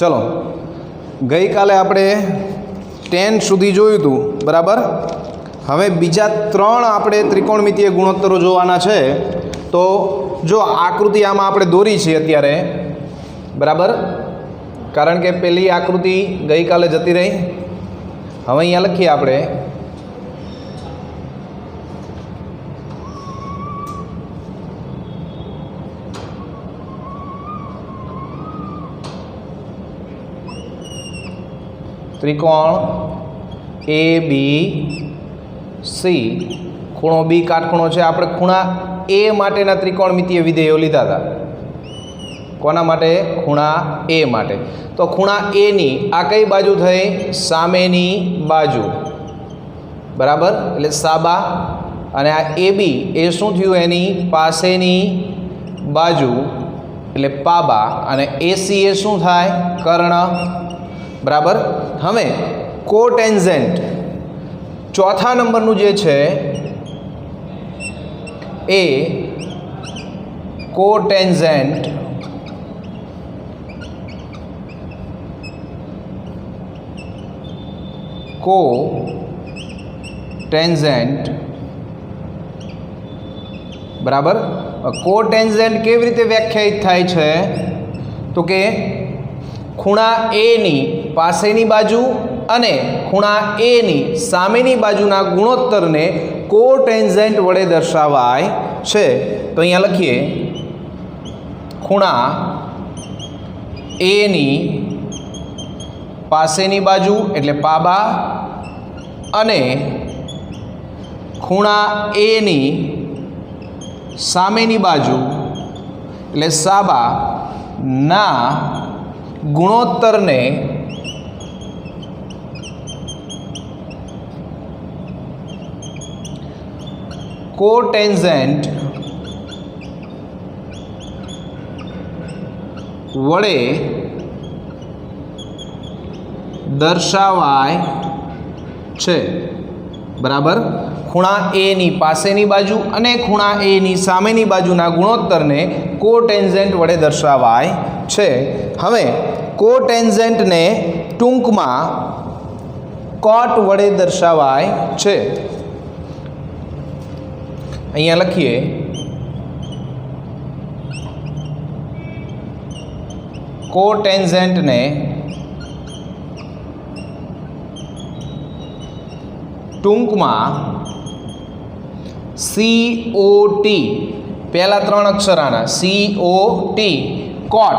चलो गई काले आपणे 10 सुधी जोयुं हतुं बराबर। हवे बीजा 3 आपणे त्रिकोणमितीय गुणोत्तरो जोवाना छे। तो जो आकृति आमां आपणे दोरी छे अत्यारे बराबर, कारण के पहली आकृति गई काले जती रही। हवे अहींया लखीए आपणे त्रिकोण ए बी सी, खूणो बी काटखूणो छे। आपणे खूणा ए माटेना त्रिकोणमितीय विधेयो लीधा था। कोना माटे? खूणा ए माटे। तो खूणा ए नी आ कई बाजू थई? सामेनी बाजू बराबर, એટલે સાબા। અને આ એ બી એ શું થયું? એની પાસેની બાજુ એટલે પાબા। અને એસી એ શું થાય? કર્ણ बराबर। हमें कोटेंजेंट चौथा नंबरનું જે છે એ कोटेंजेंट बराबर। कोटेंजेंट केवी रीते व्याख्यायित थाय छे? तो के खूणा ए नी पासेनी बाजू अने खूणा ए नी सामेनी बाजूना गुणोत्तर ने कोटेंजेंट वडे दर्शावाय छे। तो अहींया लखीए खूणा ए नी पासेनी बाजू एटले पाबा अने खूणा ए नी सामेनी बाजू एटले साबा ना गुणोत्तर ने कोटेंजेंट वडे दर्शावाय छे बराबर। खूणा ए नी पासेनी बाजू अने खूणा ए नी सामेनी बाजूना गुणोत्तर ने कोटेंजेंट वडे दर्शावाय छे। हवे कोटेंजेंट ने टूंकमां कॉट वडे दर्शावाय छे। अहींया लखीए कोटेंजेंट ने टूंकमां COT, पहला 3 अक्षर आना COT, कॉट।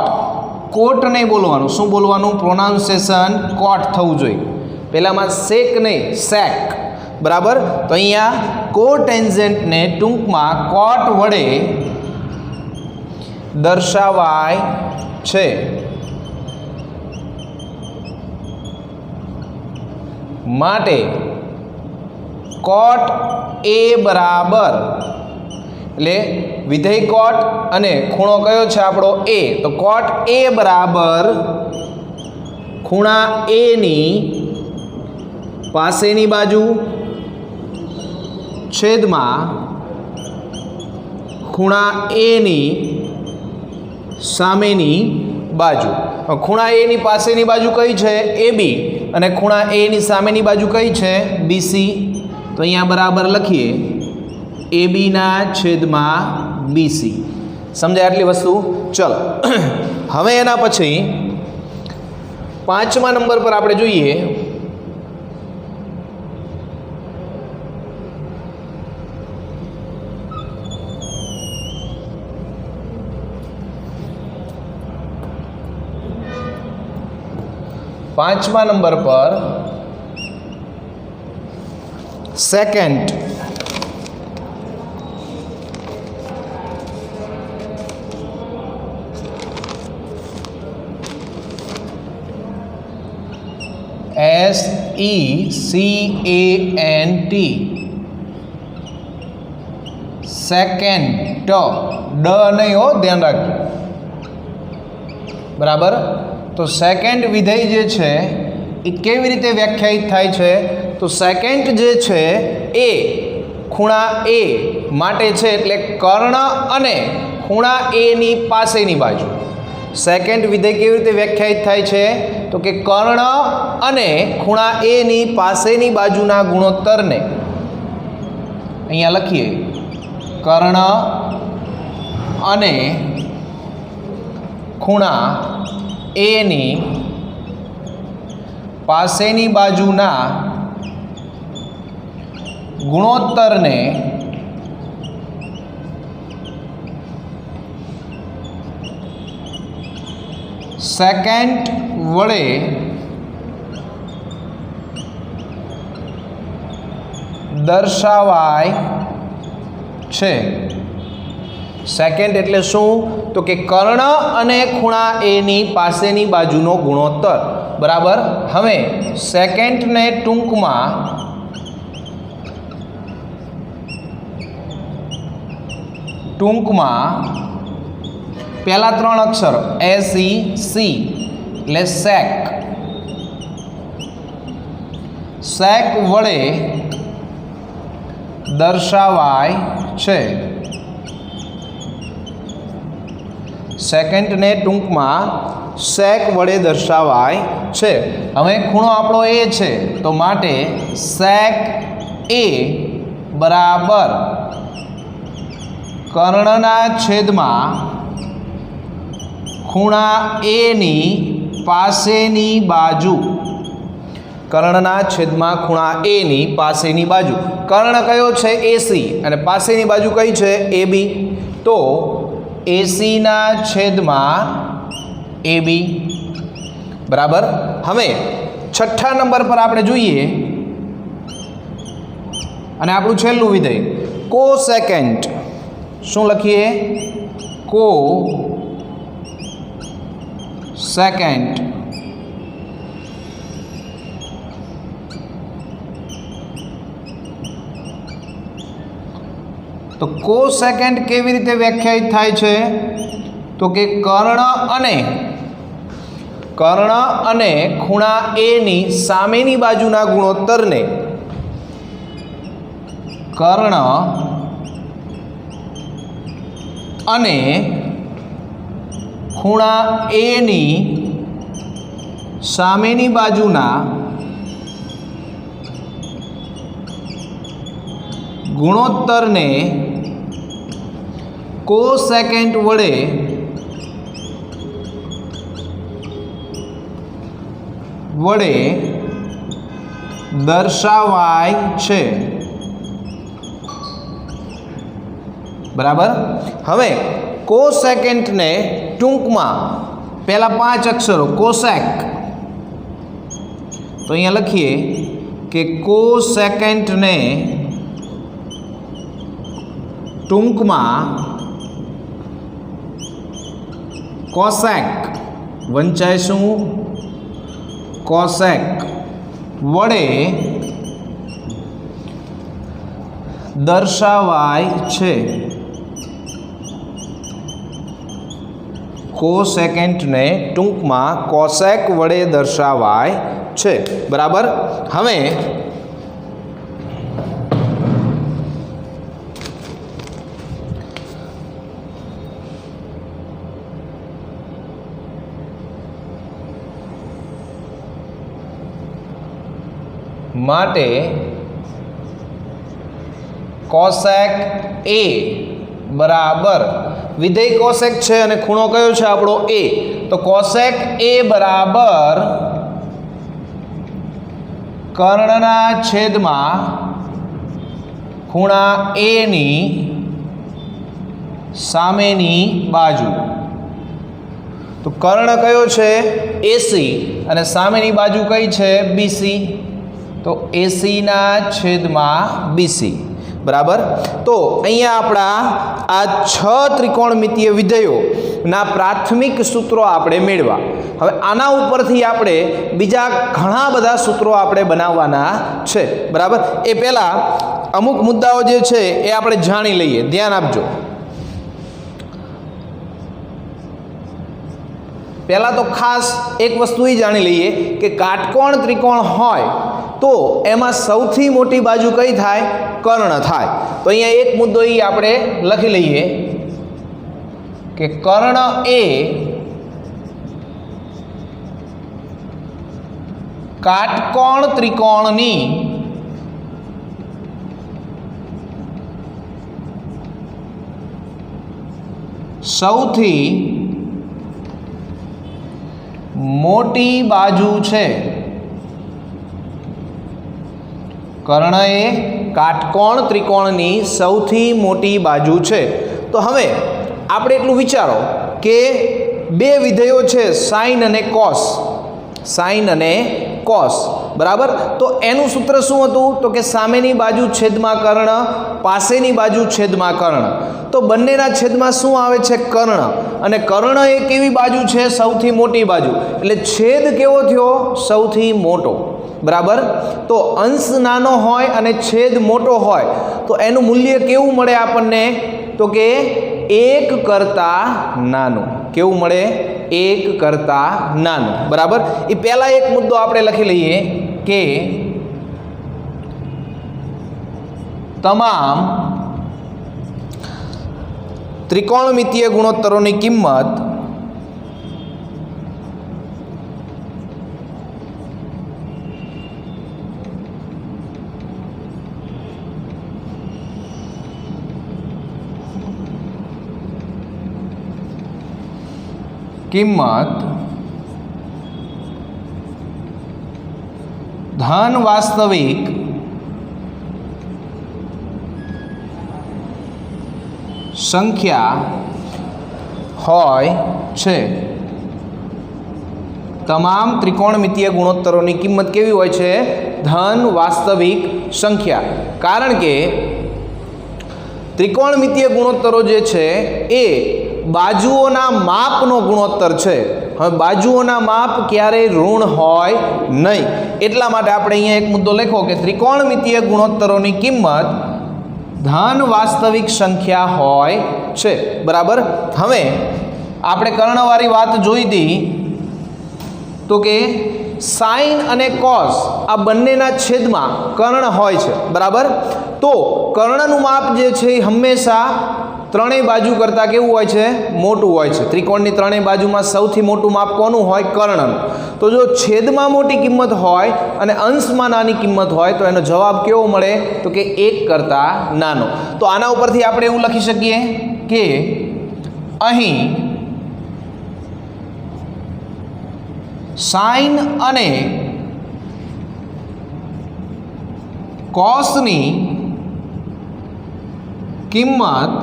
कोट नहीं बोलवानुं, शुं बोलवानुं? प्रोनाउंसिएशन कॉट थवुं जोईए। पहलामां सेक नहीं, सेक बराबर। तो अहींया कोटेंजेंट ने टूंकमां कॉट वडे दर्शावाय छे। माटे कॉट ए बराबर એટલે વિધેય કોટ અને ખૂણો કયો છે આપણો એ, તો કોટ એ બરાબર ખૂણા એ ની પાસેની બાજુ છેદમાં ખૂણા એ ની સામેની બાજુ। ખૂણા એ ની પાસેની બાજુ કઈ છે? એ બી। અને ખૂણા એ ની સામેની બાજુ કઈ છે? બીસી। तो अहींया बराबर लखीए ए बी ना छेदमां बीसी। समझाय आटली वस्तु? चलो हवे एना पछी 5मा नंबर पर आपणे जोईए पांचमा नंबर पर सेकेंड SECANT सेकेंड ड नहीं हो, ध्यान रखो बराबर। तो सेकेंड विधेय जे छे ए केवी रीते व्याख्यायित थाय छे? तो सेकेंड जे छे ए खूणा ए माटे छे एटले कर्ण अने खूणा ए नी पासेनी बाजू સેકન્ડ વિધેય કેવી રીતે વ્યાખ્યાયિત થાય છે તો કે કર્ણ અને ખૂણા એ ની પાસેની બાજુના ગુણોત્તરને અહીંયા લખીએ કર્ણ અને ખૂણા એ ની પાસેની બાજુના ગુણોત્તરને સેકન્ટ વડે દર્શાવાય છે. સેકન્ડ એટલે શું તો કે કર્ણ અને ખૂણા એ ની પાસેની બાજુનો ગુણોત્તર. બરાબર. હવે સેકન્ડને ટૂંકમાં પહેલા 3 અક્ષરો SEC એટલે સેક વડે દર્શાવાય છે. સેકન્ડને ટૂંકમાં સેક વડે દર્શાવાય છે. હવે ખૂણો આપણો એ છે તો માટે સેક એ બરાબર કર્ણના છેદમાં ખૂણા એ ની પાસેની બાજુ. કર્ણના છેદમાં ખૂણા એ ની પાસેની બાજુ. કર્ણ કયો છે AC અને પાસેની બાજુ કઈ છે AB. તો AC ના છેદમાં AB. બરાબર. હવે છઠ્ઠા નંબર પર આપણે જોઈએ અને આપણું છેલ્લું વિધેય કોસેકન્ટ. શું લખીએ કોસેકન્ટ. તો કોસેકન્ટ કેવી રીતે વ્યાખ્યાયિત થાય છે તો કે કર્ણ અને ખૂણા એ ની સામેની બાજુના ગુણોત્તરને કર્ણ અને ખૂણા એ ની સામેની બાજુના ગુણોત્તરને કોસેકન્ટ વડે દર્શાવાય છે. બરાબર. હવે કોસેકન્ટને ટૂંકમાં પહેલા 5 અક્ષરો કોસેક. તો અહીંયા લખીએ કે કોસેકન્ટને ટૂંકમાં કોસેક વંચાય શું કોસેક વડે દર્શાવાય છે. કોસેકન્ટને ટૂંકમાં કોસેક વડે દર્શાવાય છે. બરાબર. હવે માટે કોસેક એ બરાબર વિધેય કોસેક છે અને ખૂણો કયો છે આપણો એ. તો કોસેક એ બરાબર કર્ણના છેદમાં ખૂણા એ ની સામેની બાજુ. તો કર્ણ કયો છે AC અને સામેની બાજુ કઈ છે BC. તો AC ના છેદમાં BC. બરાબર. તો અહીંયા આપણા આ 6 ત્રિકોણમિતીય વિધેયોના પ્રાથમિક સૂત્રો આપણે મેળવ્યા. હવે આના ઉપરથી આપણે બીજા ઘણા બધા સૂત્રો આપણે બનાવવાના છે. બરાબર. એ પહેલાં અમુક મુદ્દાઓ જે છે એ આપણે જાણી લઈએ. ધ્યાન આપજો. પહેલાં તો ખાસ એક વસ્તુ એ જાણી લઈએ કે કાટકોણ ત્રિકોણ હોય તો એમાં સૌથી મોટી બાજુ કઈ થાય કર્ણ થાય. તો અહીંયા એક મુદ્દો એ આપણે લખી લઈએ કે કર્ણ એ કાટકોણ ત્રિકોણની સૌથી મોટી બાજુ છે. કર્ણ એ કાટકોણ ત્રિકોણની સૌથી મોટી બાજુ છે. તો હવે આપણે એટલું વિચારો કે બે વિધેયો છે સાઇન અને કોસ, સાઇન અને કોસ, બરાબર. તો એનું સૂત્ર શું હતું? તો કે સામેની બાજુ છેદમાં કર્ણ, પાસેની બાજુ છેદમાં કર્ણ. તો બંનેના છેદમાં શું આવે છે? કર્ણ. અને કર્ણ એ કેવી બાજુ છે? સૌથી મોટી બાજુ. એટલે છેદ કેવો થયો? સૌથી મોટો, બરાબર. તો અંશ નાનો હોય અને છેદ મોટો હોય તો એનું મૂલ્ય કેવું મળે આપણને? તો કે 1 કરતાં નાનું. કેવું મળે? 1 કરતાં નાનું, બરાબર. એ પહેલા એક મુદ્દો આપણે લખી લઈએ કે તમામ ત્રિકોણમિતીય ગુણોત્તરોની કિંમત ધન વાસ્તવિક સંખ્યા હોય છે. તમામ ત્રિકોણમિતીય ગુણોત્તરોની કિંમત કેવી હોય છે? ધન વાસ્તવિક સંખ્યા. કારણ કે ત્રિકોણમિતીય ગુણોત્તરો જે છે એ બાજુઓના માપનો ગુણોત્તર છે. હવે બાજુઓના માપ ક્યારેય ઋણ હોય નહીં. એટલા માટે આપણે અહીંયા એક મુદ્દો લખો કે ત્રિકોણમિતીય ગુણોત્તરોની કિંમત ધન વાસ્તવિક સંખ્યા હોય છે, બરાબર. હવે આપણે કર્ણવાળી વાત જોઈ હતી તો કે સાઇન અને કોસ આ બંનેના છેદમાં કર્ણ હોય છે, બરાબર. તો કર્ણનું માપ જે છે એ હંમેશા ત્રણેય બાજુ કરતાં કેવું હોય છે? મોટું હોય છે. ત્રિકોણની ત્રણેય બાજુમાં સૌથી મોટું માપ કોનું હોય? કર્ણનું. તો જો છેદમાં મોટી કિંમત હોય અને અંશમાં નાની કિંમત હોય તો એનો જવાબ કેવો મળે? તો કે 1 કરતાં નાનો. તો આના ઉપરથી આપણે એવું લખી શકીએ કે અહીં સાઇન અને કોસની કિંમત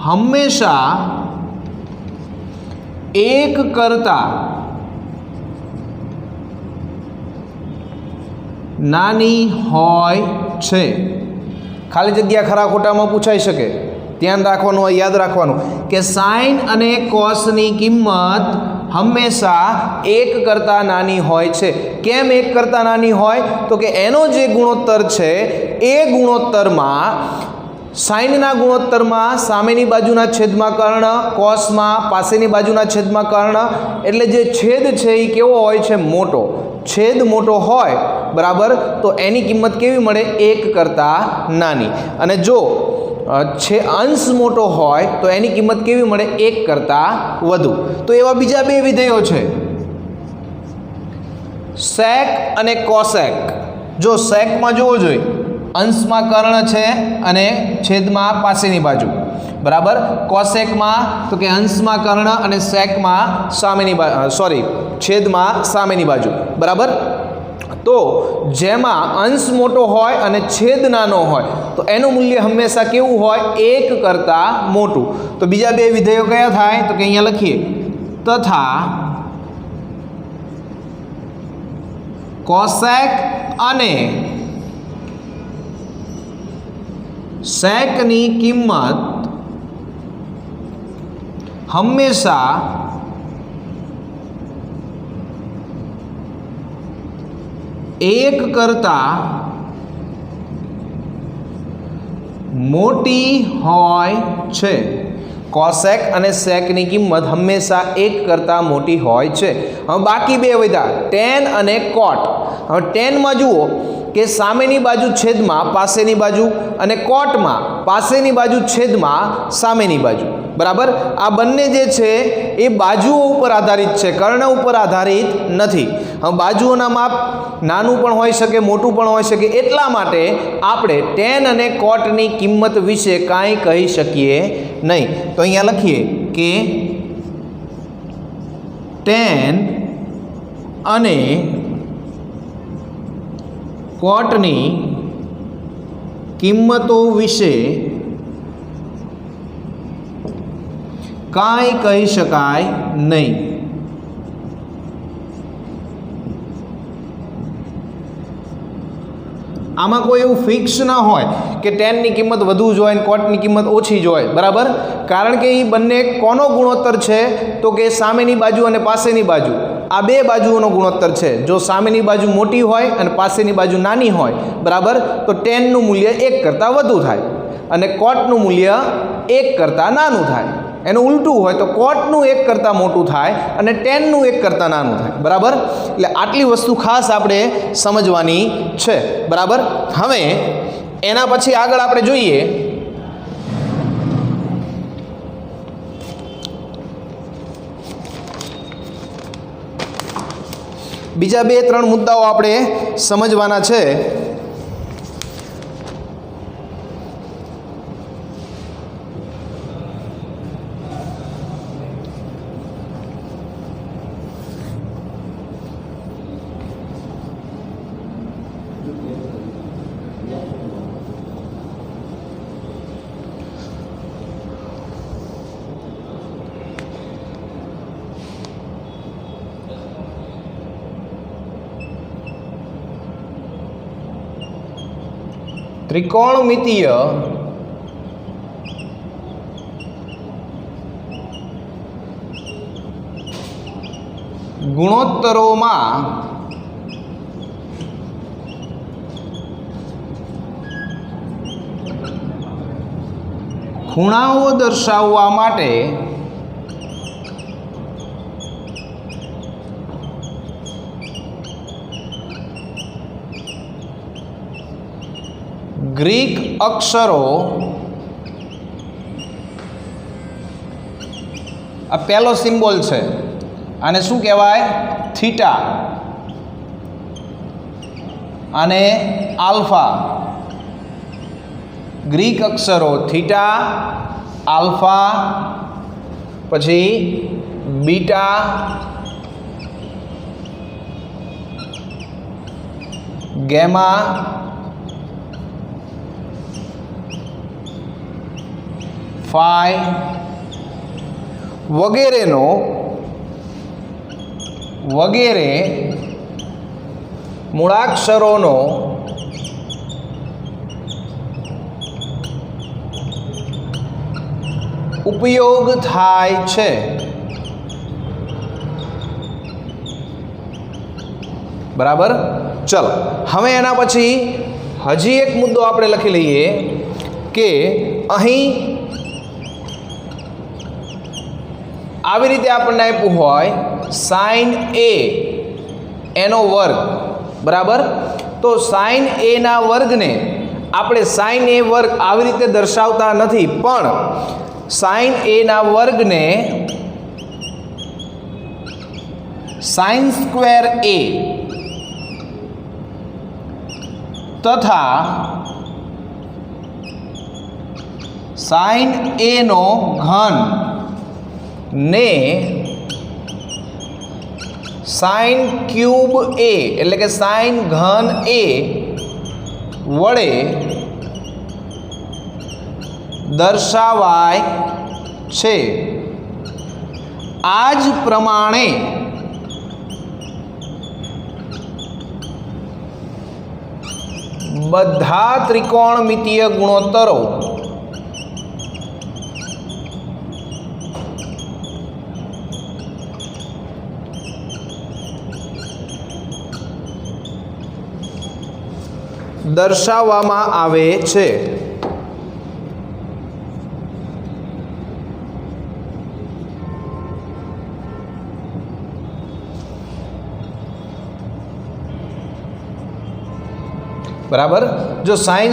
હંમેશા 1 કરતાં નાની હોય છે. ખાલી જગ્યા ખરા ખોટામાં પૂછાઈ શકે. ધ્યાન રાખવાનું હોય, યાદ રાખવાનું કે સાઇન અને કોસની કિંમત હંમેશા 1 કરતાં નાની હોય છે. કેમ 1 કરતાં નાની હોય? તો કે એનો જે ગુણોત્તર છે એ ગુણોત્તરમાં સાઇનના ગુણોત્તરમાં સામેની બાજુના છેદમાં કર્ણ, કોસમાં પાસેની બાજુના છેદમાં કર્ણ. એટલે જે છેદ છે એ કેવો હોય છે? મોટો. છેદ મોટો હોય, બરાબર, તો એની કિંમત કેવી મળે? 1 કરતાં નાની. અને જો અંશ મોટો હોય તો એની કિંમત કેવી મળે? 1 કરતાં વધુ. તો એવા બીજા બે વિધેયો છે સેક અને કોસેક. જો સેકમાં જોવો જોઈએ, અંશમાં કર્ણ છે અને છેદમાં પાસેની બાજુ, બરાબર. કોસેકમાં તો કે અંશમાં કર્ણ અને સેકમાં સામેની છેદમાં સામેની બાજુ, બરાબર. તો જેમાં અંશ મોટો હોય અને છેદ નાનો હોય તો એનું મૂલ્ય હંમેશા કેવું હોય? 1 કરતાં મોટું. તો બીજા બે વિધેયો કયા થાય? તો કે અહીંયા લખીએ તથા કોસેક અને સેકની કિંમત હંમેશા 1 કરતાં મોટી હોય છે. કોસેક અને સેકની કિંમત હંમેશા 1 કરતાં મોટી હોય છે. હવે બાકી બે વધ્યા ટેન અને કોટ. હવે ટેનમાં જુઓ કે સામેની બાજુ છેદમાં પાસેની બાજુ અને કોટમાં પાસેની બાજુ છેદમાં સામેની બાજુ, બરાબર. આ બંને જે છે એ બાજુઓ ઉપર આધારિત છે, કર્ણ ઉપર આધારિત નથી. હવે બાજુઓના માપ નાનું પણ હોઈ શકે, મોટું પણ હોઈ શકે, એટલા માટે આપણે tan અને cotની કિંમત વિશે કાંઈ કહી શકીએ નહીં. તો અહીંયા લખીએ કે tan અને cotની કિંમતો વિશે કાંઈ કહી શકાય નહીં. આમાં કોઈ એવું ફિક્સ ના હોય કે ટેનની કિંમત વધુ જ હોય અને કોટની કિંમત ઓછી જ હોય, બરાબર. કારણ કે એ બંને કોનો ગુણોત્તર છે? તો કે સામેની બાજુ અને પાસેની બાજુ, આ બે બાજુઓનો ગુણોત્તર છે. જો સામેની બાજુ મોટી હોય અને પાસેની બાજુ નાની હોય, બરાબર, તો ટેનનું મૂલ્ય 1 કરતાં વધુ થાય અને કોટનું મૂલ્ય 1 કરતાં નાનું થાય. એનું ઉલટું હોય તો કોટનું 1 કરતાં મોટું થાય અને ટેનનું 1 કરતાં નાનું થાય, બરાબર. એટલે આટલી વસ્તુ ખાસ આપણે સમજવાની છે, બરાબર. હવે એના પછી આગળ આપણે જોઈએ બીજા 2-3 મુદ્દાઓ આપણે સમજવાના છે. ત્રિકોણમિતીય ગુણોત્તરોમાં ખૂણાઓ દર્શાવવા માટે ગ્રીક અક્ષરો, આ પહેલો સિમ્બોલ છે, આને શું કહેવાય? થીટા, અને આલ્ફા. ગ્રીક અક્ષરો થીટા, આલ્ફા, પછી બીટા, ગેમા, ફાઈ વગેરે મૂળાક્ષરોનો ઉપયોગ થાય છે. બરાબર. ચલો હવે એના પછી હજી એક મુદ્દો આપણે લખી લઈએ કે અહીં આવી રીતે આપણને આપ્યું હોય sin a એનો વર્ગ, બરાબર. તો sin a ના વર્ગને આપણે sin a વર્ગ આવી રીતે દર્શાવતા નથી, પણ sin a ના વર્ગને sin સ્ક્વેર a તથા sin a નો ઘન ને sin ક્યુબ a એટલે કે sin ઘન a વડે દર્શાવાય છે. આ જ પ્રમાણે બધા ત્રિકોણમિતીય ગુણોત્તરો દર્શાવવામાં આવે છે. બરાબર. જો sin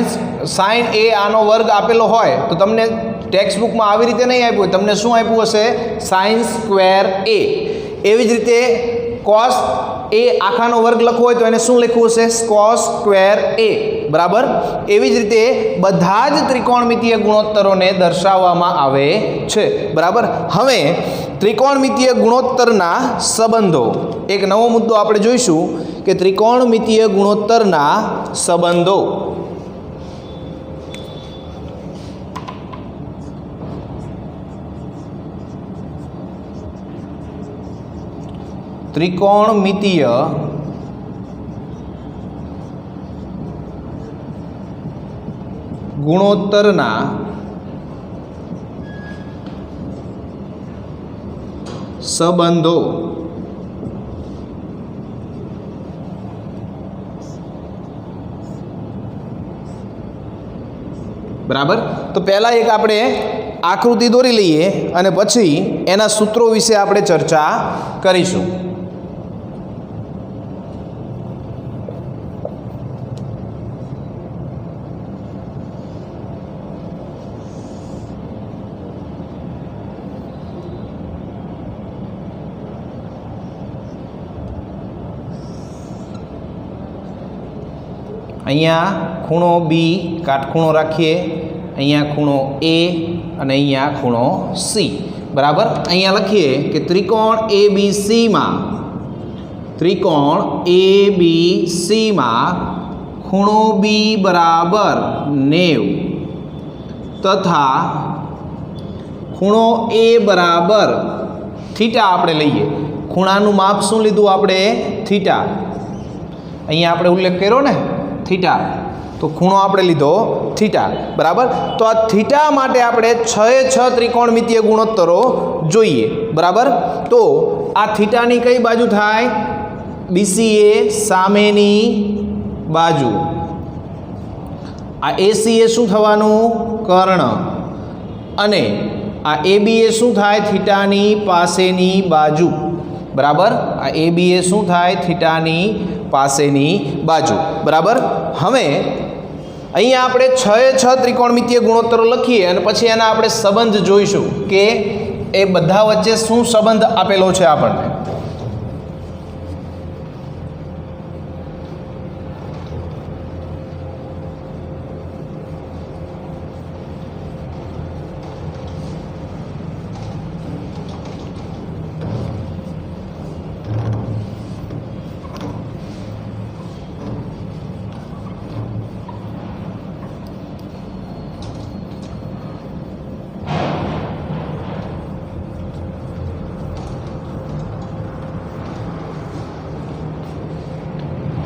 a આનો વર્ગ આપેલો હોય તો તમને ટેક્સ્ટ બુકમાં આવી રીતે નહીં આપ્યું હોય, તમને શું આપ્યું હશે? sin square a. એવી જ રીતે cos a આખાનો વર્ગ લખવો હોય તો એને શું લખવું છે? cos સ્ક્વેર a બરાબર. એવી જ રીતે બધા જ ત્રિકોણમિતીય ગુણોત્તરોને દર્શાવવામાં આવે છે બરાબર. હવે ત્રિકોણમિતીય ગુણોત્તરના સંબંધો, એક નવો મુદ્દો આપણે જોઈશું કે ત્રિકોણમિતીય ગુણોત્તરના સંબંધો. ત્રિકોણમિતીય ગુણોત્તરના સંબંધો. બરાબર. તો પહેલા એક આપણે આકૃતિ દોરી લઈએ અને પછી એના સૂત્રો વિશે આપણે ચર્ચા કરીશું. અહીંયા ખૂણો બી કાટખૂણો રાખીએ, અહીંયા ખૂણો એ અને અહીંયા ખૂણો સી બરાબર. અહીંયા લખીએ કે ત્રિકોણ ABCમાં ખૂણો બી બરાબર 90 તથા ખૂણો એ બરાબર થીટા આપણે લઈએ. ખૂણાનું માપ શું લીધું આપણે? થીટા. અહીંયા આપણે ઉલ્લેખ કર્યો ને થીટા, તો ખૂણો આપણે લીધો થીટા બરાબર. તો આ થીટા માટે આપણે 6 ત્રિકોણમિતીય ગુણોત્તરો જોઈએ બરાબર. તો આ થીટાની કઈ બાજુ થાય? BCA સામેની બાજુ. આ AC એ શું થવાનું? કર્ણ. અને આ AB એ શું થાય? થીટાની પાસેની બાજુ બરાબર. આ AB એ શું થાય? થીટાની પાસેની બાજુ બરાબર. હવે અહીંયા આપણે 6 ત્રિકોણમિતીય ગુણોત્તરો લખીએ અને પછી એના આપણે સંબંધ જોઈશું કે એ બધા વચ્ચે શું સંબંધ આપેલો છે આપણને.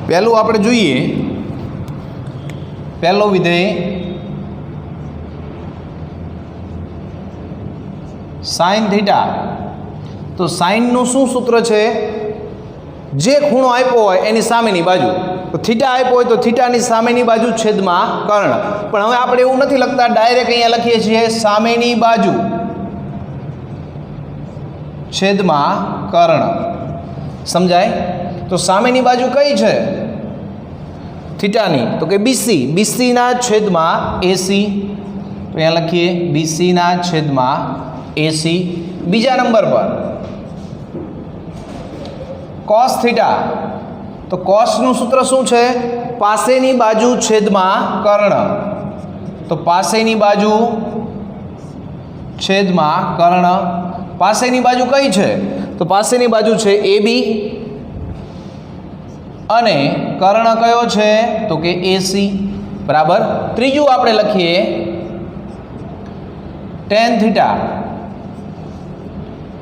પહેલું આપણે જોઈએ, પહેલો વિધેય સાઇન થીટા. તો સાઇનનું શું સૂત્ર છે? જે ખૂણો આપ્યો હોય એની સામેની બાજુ. તો થીટા આપ્યો હોય તો થીટાની સામેની બાજુ છેદમાં કર્ણ. પણ હવે આપણે એવું નથી લખતા, ડાયરેક્ટ અહીંયા લખીએ છીએ સામેની બાજુ છેદમાં કર્ણ. સમજાય? તો સામેની બાજુ કઈ છે? થીટાની. તો કે BC ના છેદમાં AC. તો અહીંયા લખીએ BC ના છેદમાં AC. બીજા નંબર પર cos થીટા. તો cosનું સૂત્ર શું છે? પાસેની બાજુ છેદમાં કર્ણ. તો પાસેની બાજુ છેદમાં કર્ણ. પાસેની બાજુ કઈ છે? તો પાસેની બાજુ છે AB અને કર્ણ કયો છે? તો કે AC બરાબર. ત્રીજું આપણે લખીએ tan થીટા.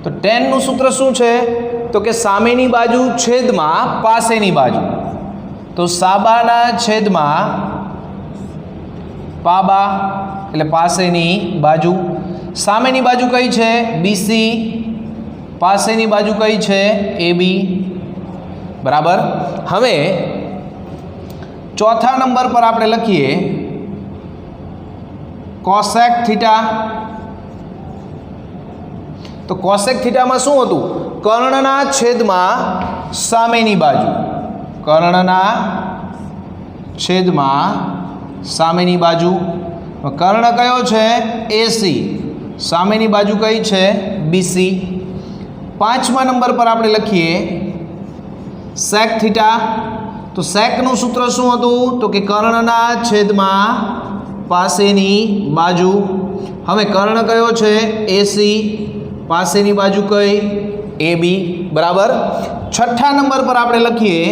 તો tan નું સૂત્ર શું છે? તો કે સામેની બાજુ છેદમાં પાસેની બાજુ. તો સાબાના છેદમાં પાબા એટલે પાસેની બાજુ. સામેની બાજુ કઈ છે? BC. પાસેની બાજુ કઈ છે? AB બરાબર. હવે ચોથા નંબર પર આપણે લખીએ કોસેક થીટા. તો કોસેક થીટામાં શું હતું? કર્ણના છેદમાં સામેની બાજુ. કર્ણના છેદમાં સામેની બાજુ. કર્ણ કયો છે? AC. સામેની બાજુ કઈ છે? BC. પાંચમા નંબર પર આપણે લખીએ સેક થીટા. તો સેકનું સૂત્ર શું હતું? તો કે કર્ણના છેદમાં પાસેની બાજુ. હવે કર્ણ કયો છે? એસી. પાસેની બાજુ કઈ? AB. બરાબર. છઠ્ઠા નંબર પર આપણે લખીએ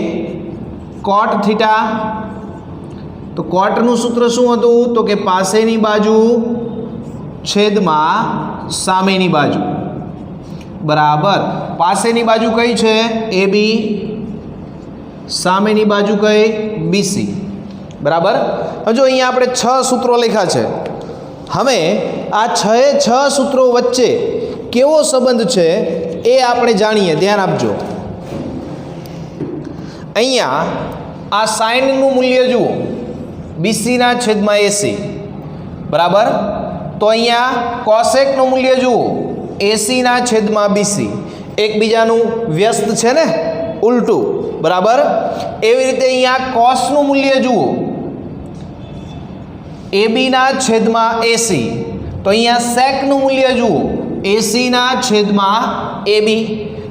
કોટ થીટા. તો કોટનું સૂત્ર શું હતું? તો કે પાસેની બાજુ છેદમાં સામેની બાજુ. બરાબર. પાસેની બાજુ કઈ છે? AB. સામેની બાજુ કઈ? BC. બરાબર. હવે જો અહીંયા આપણે 6 સૂત્રો લખ્યા છે. હવે આ 6 સૂત્રો વચ્ચે કેવો સંબંધ છે એ આપણે જાણીએ. ધ્યાન આપજો. અહીંયા આ સાઇનનું મૂલ્ય જુઓ, BCના છેદમાં AC. બરાબર. તો અહીંયા કોસેકનું મૂલ્ય જુઓ, ACના છેદમાં BC. એકબીજાનું વ્યસ્ત છે ને, ઉલટું. બરાબર. એવી રીતે અહીંયા કોસનું મૂલ્ય જુઓ, ABના છેદમાં AC. તો અહીંયા સેકનું મૂલ્ય જુઓ, ACના છેદમાં AB.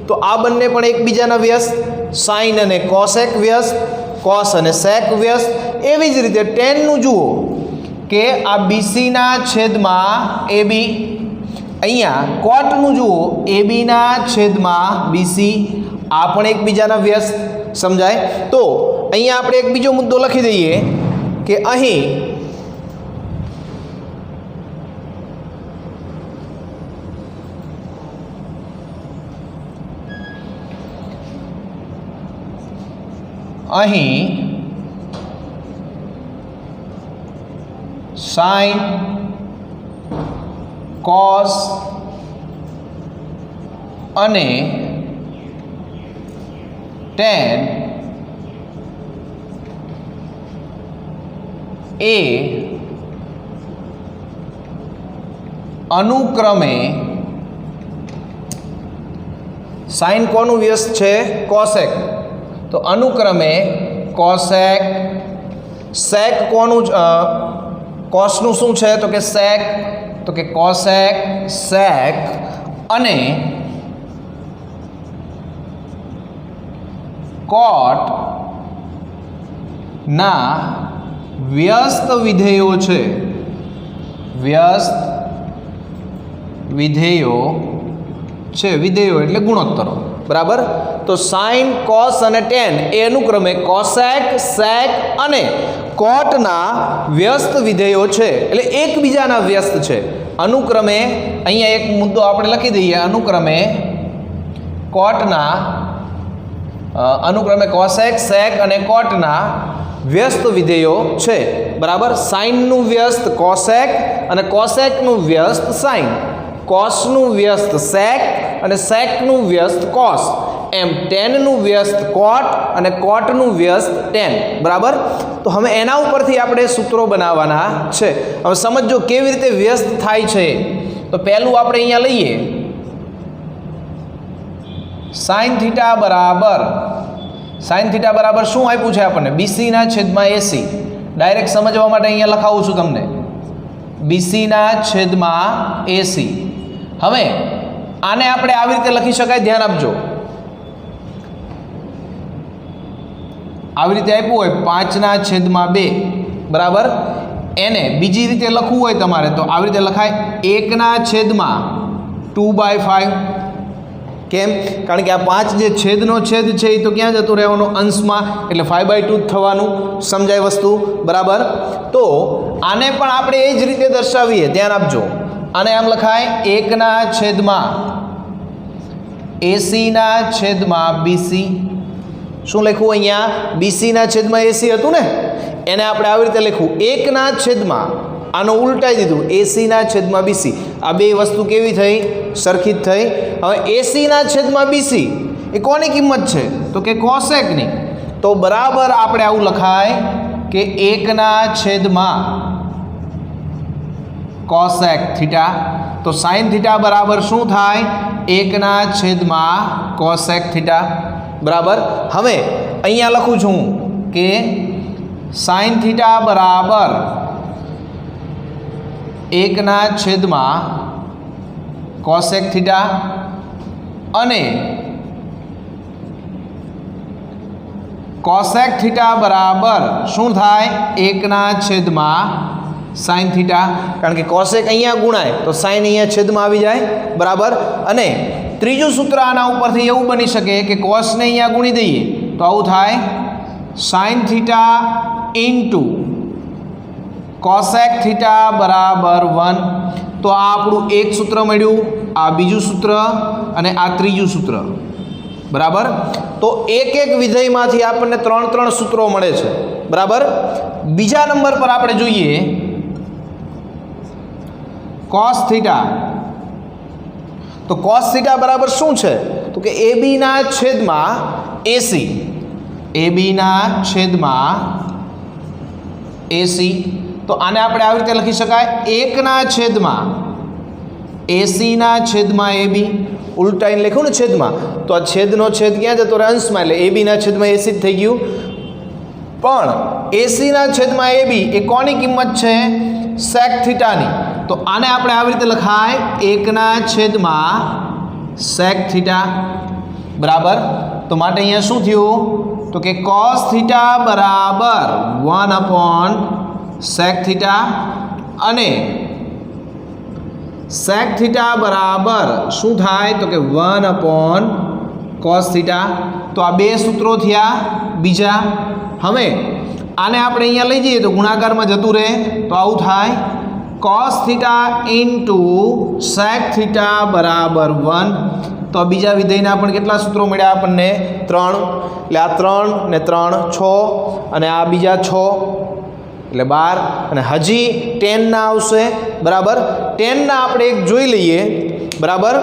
તો આ બંને પણ એકબીજાના વ્યસ્ત, સાઇન અને કોસેક વ્યસ્ત, કોસ અને સેક વ્યસ્ત. એવી જ રીતે ટેનનું જુઓ કે આ BCના છેદમાં AB. અહીંયા કોટનું જુઓ, ABના છેદમાં BC. આ પણ એકબીજાના વ્યસ્ત. સમજાય? તો અહીંયા આપણે એક બીજો મુદ્દો લખી દઈએ કે અહીં સાઇન, કોસ અને ટેન એ અનુક્રમે સાઇન કોનું વ્યસ્ત છે? કોસેક. તો અનુક્રમે કોસેક. સેક કોનું? કોસનું શું છે? તો કે સેક. તો કે કોસેક, સેક અને કોટ ના વ્યસ્ત વિધેયો છે. વ્યસ્ત વિધેયો છે. વિધેયો એટલે ગુણોત્તરો. બરાબર. તો સાઇન, કોસ અને ટેન એ અનુક્રમે કોસેક, સેક અને કોટના વ્યસ્ત વિધેયો છે. એટલે એકબીજાના વ્યસ્ત છે. અનુક્રમે અહીંયા એક મુદ્દો આપણે લખી દઈએ. અનુક્રમે કોસેક, સેક અને કોટના વ્યસ્ત વિધેયો છે. બરાબર. સાઇનનું વ્યસ્ત કોસેક અને કોસેકનું વ્યસ્ત સાઇન, કોસનું વ્યસ્ત સેક અને સેકનું વ્યસ્ત કોસ, એમ ટેનનું વ્યસ્ત કોટ અને કોટનું વ્યસ્ત ટેન. બરાબર. તો હવે એના ઉપરથી આપણે સૂત્રો બનાવવાના છે. હવે સમજો કેવી રીતે વ્યસ્ત થાય છે. તો પહેલું આપણે અહીંયા લઈએ સાઇન થીટા બરાબર શું આપ્યું છે આપણને? BCના છેદમાં AC. ડાયરેક્ટ સમજવા માટે અહીંયા લખાવું છું તમને, BCના છેદમાં AC. હવે આને આપણે આવી રીતે લખી શકાય. ધ્યાન આપજો. આવી રીતે આપ્યું હોય 5ના છેદમાં 2. બરાબર. એને બીજી રીતે લખવું હોય તમારે તો આવી રીતે લખાય 1ના છેદમાં 2/5. કેમ? કારણ કે આ 5 જે છેદનો છેદ છે એ તો ક્યાં જતો રહેવાનો? અંશમાં. એટલે 5/2 જ થવાનું. સમજાય વસ્તુ? બરાબર. તો આને પણ આપણે એ જ રીતે દર્શાવીએ. ધ્યાન આપજો. આને આમ લખાય 1ના છેદમાં ACના છેદમાં BC. શું લખવું અહીંયા? BCના છેદમાં AC હતું ને, એને આપણે આવી રીતે લખવું 1ના છેદમાં, આનો ઉલટાઈ દીધું, ACના છેદમાં BC. આ બે વસ્તુ કેવી થઈ? સરખી જ થઈ. હવે ACના છેદમાં BC એ કોની કિંમત છે? તો કે કોસેકની. તો બરાબર આપણે આવું લખાય કે 1ના છેદમાં કોસેક થીટા. તો સાઇન થીટા બરાબર શું થાય? 1ના છેદમાં કોસેક થીટા. બરાબર. હવે અહીંયા લખું છું કે સાઇન થીટા બરાબર 1ના છેદમાં કોસેક થીટા અને કોસેક થીટા બરાબર શું થાય 1/છેદમાં સાઇન થીટા, કારણ કે કોસેક અહીંયા ગુણાય તો સાઇન અહીંયા છેદમાં આવી જાય, બરાબર. અને ત્રીજું સૂત્ર આના ઉપરથી એવું બની શકે કે કોસને અહીંયા ગુણી દઈએ તો આવું થાય sine theta into cosec theta બરાબર 1. તો આ આપણું એક સૂત્ર મળ્યું, આ બીજું સૂત્ર અને આ ત્રીજું સૂત્ર, બરાબર. તો એક એક વિધેયમાંથી આપણને 3 સૂત્રો મળે છે, બરાબર. બીજા નંબર પર આપણે જોઈએ કોસ થીટા. તો કોસ થીટા બરાબર શું છે? તો કે AB/છેદમાં AC, AB/છેદમાં AC. તો આને આપણે આવી રીતે લખી શકાય 1/છેદમાં AC/છેદમાં AB. ઉલટાઈને લખ્યું ને છેદમાં, તો આ છેદનો છેદ ક્યાં જતો રહે? અંશમાં, એટલે AB/છેદમાં AC જ થઈ ગયું. પણ AC/છેદમાં AB એ કોની કિંમત છે? સેક થીટાની. તો આને આપણે આવી રીતે લખાય 1/છેદમાં સેક થીટા, બરાબર. તો માટે અહીંયા શું થયું? તો કે કોસ થીટા બરાબર 1/સેક થીટા અને સેક થીટા બરાબર શું થાય? તો કે 1/કોસ થીટા. તો આ બે સૂત્રો થયા બીજા. હવે આને આપણે અહીંયા લઈ જઈએ તો ગુણાકારમાં જતું રહે, તો આવું થાય cos theta into sec theta બરાબર 1. તો બીજા વિધેયના પણ કેટલા સૂત્રો મળ્યા આપણને? 3. એટલે આ 3 ને 3 6 અને આ બીજા 6 એટલે 12 અને હજી 10 ના આવશે, બરાબર. 10 ના આપણે એક જોઈ લઈએ, બરાબર.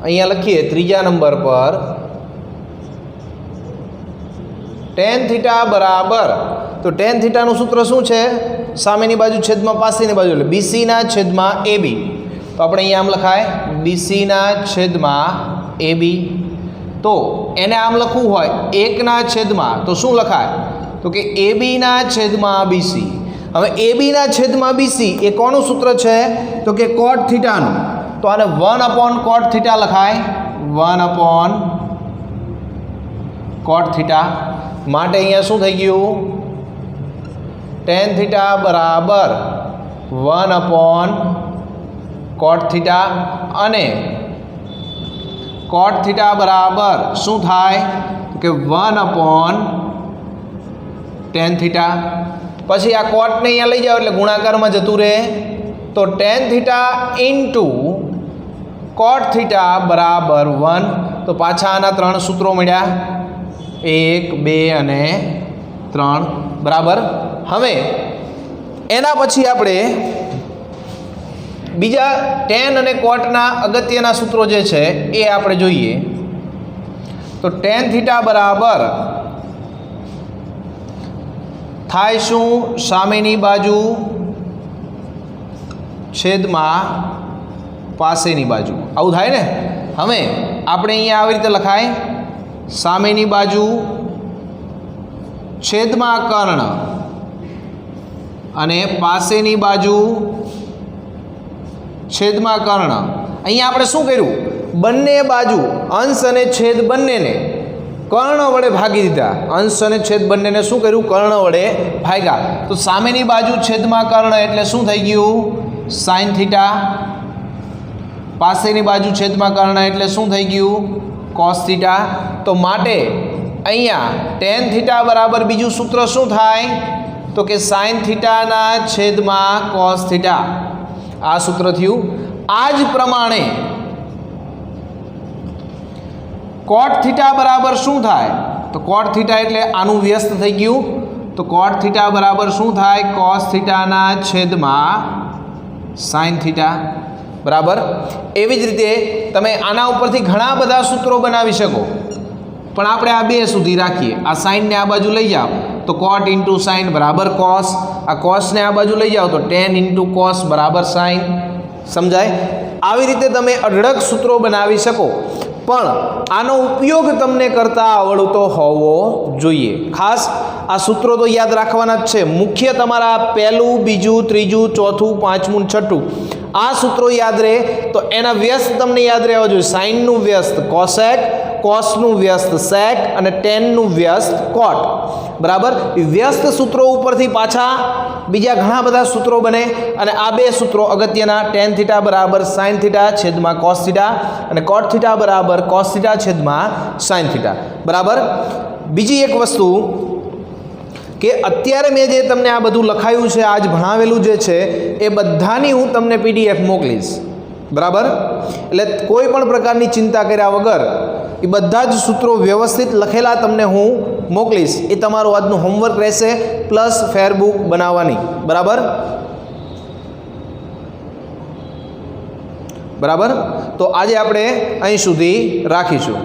અહીંયા લખીએ ત્રીજા નંબર પર tan થીટા બરાબર. તો tan થીટાનું સૂત્ર શું છે? સામેની બાજુ છેદમાં પાસેની બાજુ, એટલે BC/છેદમાં AB. તો આપણે અહીંયા આમ લખાય BC/છેદમાં AB. તો એને આમ લખવું હોય 1/છેદમાં, તો શું લખાય? તો કે AB/છેદમાં BC. હવે AB/છેદમાં BC એ કોનું સૂત્ર છે? તો કે કોટ થીટાનું. તો આને 1/કોટ થીટા લખાય, 1/કોટ થીટા. માટે અહીંયા શું થઈ ગયું? tan થીટા બરાબર 1/કોટ થીટા અને કોટ થીટા બરાબર શું થાય? કે 1/tan થીટા. પછી આ કોટને અહીંયા લઈ જાઓ એટલે ગુણાકારમાં જતું રહે. તો tan થીટા ઇન્ટુ કોટ થીટા બરાબર 1. તો પાછા આના 3 સૂત્રો મળ્યા, 1 2 અને 3, બરાબર. હવે એના પછી આપણે બીજા tan અને કોટના અગત્યના સૂત્રો જે છે એ આપણે જોઈએ. તો tan થીટા બરાબર થાય શું? સામેની બાજુ છેદમાં પાસેની બાજુ, આવું થાય ને. હવે આપણે અહીંયા આવી રીતે લખાય સામેની બાજુ છેદમાં કર્ણ અને પાસેની બાજુ છેદમાં કર્ણ. અહીંયા આપણે શું કર્યું? બંને બાજુ અંશ અને છેદ બંનેને કર્ણ વડે ભાગી દીધા. અંશ અને છેદ બંનેને શું કર્યું? કર્ણ વડે ભાગ્યા. તો સામેની બાજુ છેદમાં કર્ણ એટલે શું થઈ ગયું? Sine theta. પાસેની બાજુ છેદમાં કર્ણ એટલે શું થઈ ગયું? Cos theta. તો માટે અહીંયા tan થીટા બરાબર બીજું સૂત્ર શું થાય? તો કે સાઇન થીટાના છેદમાં કોસ થીટા. આ સૂત્ર થયું. આ જ પ્રમાણે કોટ થીટા બરાબર શું થાય? તો કોટ થીટા એટલે આનું વ્યસ્ત થઈ ગયું. તો કોટ થીટા બરાબર શું થાય? કોસ થીટાના છેદમાં સાઇન થીટા, બરાબર. એવી જ રીતે તમે આના ઉપરથી ઘણા બધા સૂત્રો બનાવી શકો, પણ આપણે આ બે સુધી રાખીએ. આ સાઇનને આ બાજુ લઈ જાઓ તો cot ઇન્ટુ સાઇન બરાબર કોસ, આ કોસને આ બાજુ લઈ જાઓ તો ટેન ઇન્ટુ કોસ બરાબર સાઇન. સમજાય? આવી રીતે તમે અઢળક સૂત્રો બનાવી શકો, પણ આનો ઉપયોગ તમને કરતા આવડતો હોવો જોઈએ. ખાસ આ સૂત્રો તો યાદ રાખવાના જ છે. મુખ્ય તમારા પહેલું, બીજું, ત્રીજું, ચોથું, પાંચમું, છઠ્ઠું આ સૂત્રો યાદ રહે તો એના વ્યસ્ત તમને યાદ રહેવા જોઈએ. સાઇનનું વ્યસ્ત કોસેક, કોસનું વ્યસ્ત સેક અને ટેનનું વ્યસ્ત કોટ. બરાબર? વ્યસ્ત સૂત્રો ઉપરથી પાછા બીજા ઘણા બધા સૂત્રો બને અને આ બે સૂત્રો અગત્યના, ટેન થીટા બરાબર સાઇન થીટા છેદમાં કોસ થીટા અને કોટ થીટા બરાબર કોસ થીટા છેદમાં સાઇન થીટા. બરાબર? બીજી એક વસ્તુ કે અત્યારે મેં જે તમને આ બધું લખાયું છે, આજ ભણાવેલું જે છે એ બધાની હું તમને PDF મોકલીશ. બરાબર? એટલે કોઈ પણ પ્રકારની ચિંતા કર્યા વગર એ બધા જ સૂત્રો વ્યવસ્થિત લખેલા તમને હું મોકલીશ. એ તમારું આજનું હોમવર્ક રહેશે, પ્લસ ફેરબુક બનાવવાની. બરાબર? બરાબર? તો આજે આપણે અહીં સુધી રાખીશું.